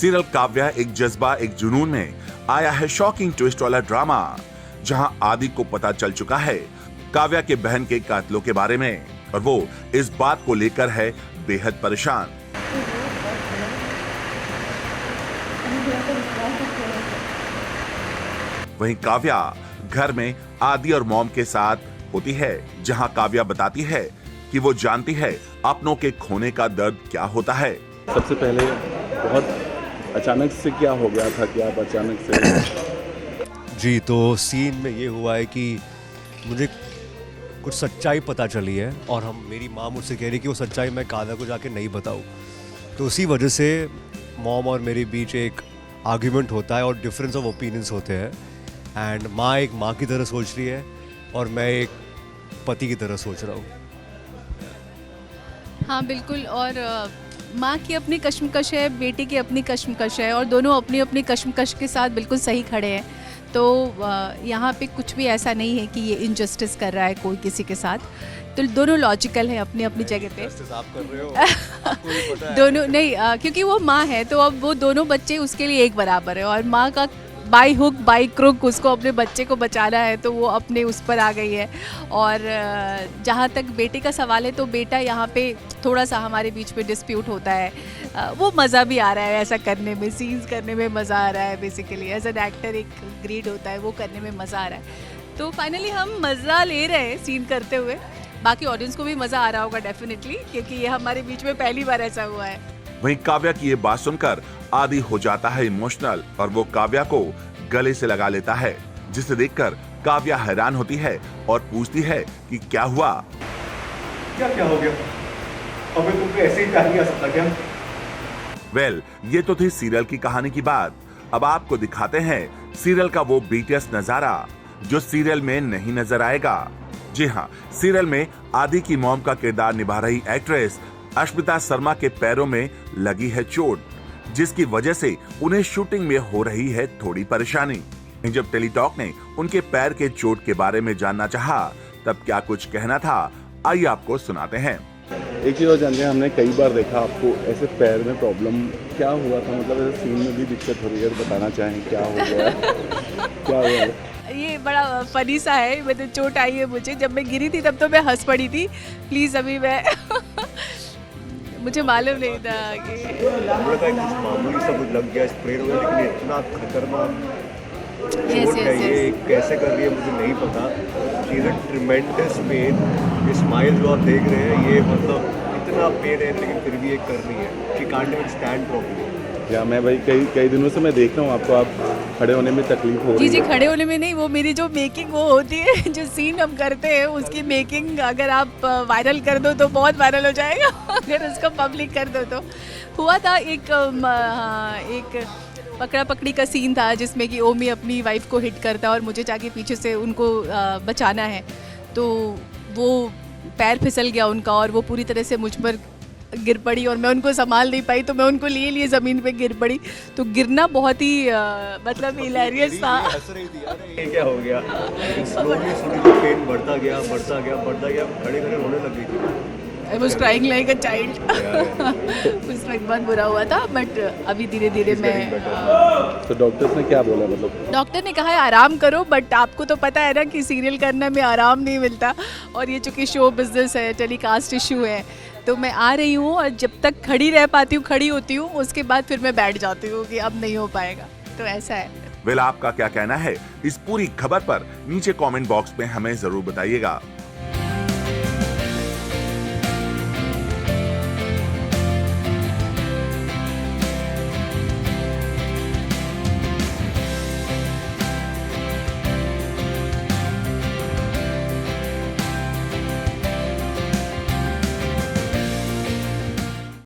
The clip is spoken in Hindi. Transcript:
सीरियल काव्या एक जज्बा एक जुनून में आया है शॉकिंग ट्विस्ट वाला ड्रामा, जहां आदि को पता चल चुका है काव्या के बहन के कातिलों के बारे में और वो इस बात को लेकर है बेहद परेशान। वहीं काव्या घर में आदि और मॉम के साथ होती है, जहां काव्या बताती है कि वो जानती है अपनों के खोने का दर्द क्या होता है। सबसे पहले बहुत अचानक से क्या हो गया था कि आप अचानक से जी, तो सीन में ये हुआ है कि मुझे कुछ सच्चाई पता चली है और मेरी माँ मुझसे कह रही कि वो सच्चाई मैं काव्या को जाके नहीं बताऊँ। तो उसी वजह से मॉम और मेरे बीच एक आर्ग्यूमेंट होता है और डिफरेंस ऑफ ओपिनियंस होते हैं। एंड माँ एक माँ की तरह सोच रही है और मैं एक पति की तरह सोच रहा हूँ। हाँ बिल्कुल, और माँ की अपनी कश्मकश है, बेटे की अपनी कश्मकश है और दोनों अपनी अपनी कश्मकश के साथ बिल्कुल सही खड़े हैं। तो यहाँ पे कुछ भी ऐसा नहीं है कि ये इनजस्टिस कर रहा है कोई किसी के साथ, तो दोनों लॉजिकल हैं अपनी अपनी जगह पे। आप कर रहे हो आपको भी पता है। दोनों नहीं, क्योंकि वो माँ है तो अब वो दोनों बच्चे उसके लिए एक बराबर है और माँ का बाई हुक बाई क्रुक उसको अपने बच्चे को बचाना है तो वो अपने उस पर आ गई है। और जहाँ तक बेटे का सवाल है तो बेटा यहाँ पे थोड़ा सा हमारे बीच में डिस्प्यूट होता है। वो मज़ा भी आ रहा है ऐसा करने में, सीन्स करने में मज़ा आ रहा है। बेसिकली एज एन एक्टर एक ग्रीड होता है, वो करने में मज़ा आ रहा है। तो फाइनली हम मज़ा ले रहे हैं सीन करते हुए। बाकी ऑडियंस को भी मज़ा आ रहा होगा डेफिनेटली, क्योंकि ये हमारे बीच में पहली बार ऐसा हुआ है। वहीं काव्या की ये बात सुनकर आदि हो जाता है इमोशनल और वो काव्या को गले से लगा लेता है, जिसे देखकर काव्या हैरान होती है और पूछती है कि क्या हुआ। क्या क्या हो गया? हमें तुमको ऐसे ही प्यार नहीं आ सकता क्या? वेल, ये तो थी सीरियल की कहानी की बात। अब आपको दिखाते हैं सीरियल का वो बीटीएस नजारा जो सीरियल में नहीं नजर आएगा। जी हाँ, सीरियल में आदि की मॉम का किरदार निभा रही एक्ट्रेस अश्मिता शर्मा के पैरों में लगी है चोट, जिसकी वजह से उन्हें शूटिंग में हो रही है थोड़ी परेशानी। जब टेलीटॉक ने उनके पैर के चोट के बारे में जानना चाहा, तब क्या कुछ कहना था, आइए आपको सुनाते हैं। एक चीज और जानते हैं, हमने कई बार देखा आपको ऐसे पैर में प्रॉब्लम क्या हुआ था, मतलब ऐसे सीन में भी दिक्कत हो रही है, तो बताना चाहें क्या हो गया क्या हुआ है? ये बड़ा फनी सा है, मतलब चोट आई है मुझे। जब मैं गिरी थी तब तो मैं हंस पड़ी थी। प्लीज़ अभी मैं मुझे मालूम नहीं था कि मामूली सा कुछ लग गया स्प्रे वगैरह, लेकिन इतना खतरनाक यस है ये। यस कैसे कर रही है मुझे नहीं पता। Is a tremendous pain. ये स्माइल जो आप देख रहे हैं, ये मतलब इतना पेन है, लेकिन फिर भी ये कर रही है। She can't even stand properly. या मैं भाई कई दिनों से मैं देख रहा हूँ आपको, आप खड़े होने में तकलीफ हो रही है। जी, खड़े होने में नहीं, वो मेरी जो मेकिंग वो होती है, जो सीन हम करते हैं उसकी मेकिंग अगर आप वायरल कर दो तो बहुत वायरल हो जाएगा। अगर उसको पब्लिक कर दो तो हुआ था एक पकड़ा पकड़ी का सीन था जिसमें कि ओमी अपनी वाइफ को हिट करता है और मुझे जाके पीछे से उनको बचाना है। तो वो पैर फिसल गया उनका और वो पूरी तरह से मुझ पर गिर पड़ी और मैं उनको संभाल नहीं पाई, तो मैं उनको लिए ज़मीन पे गिर पड़ी। तो गिरना बहुत ही मतलब हिलेरियस था। ये क्या हो गया? स्लोली पेन बढ़ता गया, खड़े रोने लग गई थी। I was crying like a child। उस वक्त बहुत बुरा हुआ था, बट अभी धीरे धीरे मैं तो डॉक्टर्स ने क्या बोला, मतलब डॉक्टर ने कहा है आराम करो, बट आपको तो पता है ना कि सीरियल करने में आराम नहीं मिलता और ये चूँकि शो बिजनेस है, टेलीकास्ट इशू है, तो मैं आ रही हूँ और जब तक खड़ी रह पाती हूँ खड़ी होती हूँ, उसके बाद फिर मैं बैठ जाती हूँ कि अब नहीं हो पाएगा। तो ऐसा है। वेल, आपका क्या कहना है इस पूरी खबर पर नीचे कमेंट बॉक्स में हमें जरूर बताइएगा।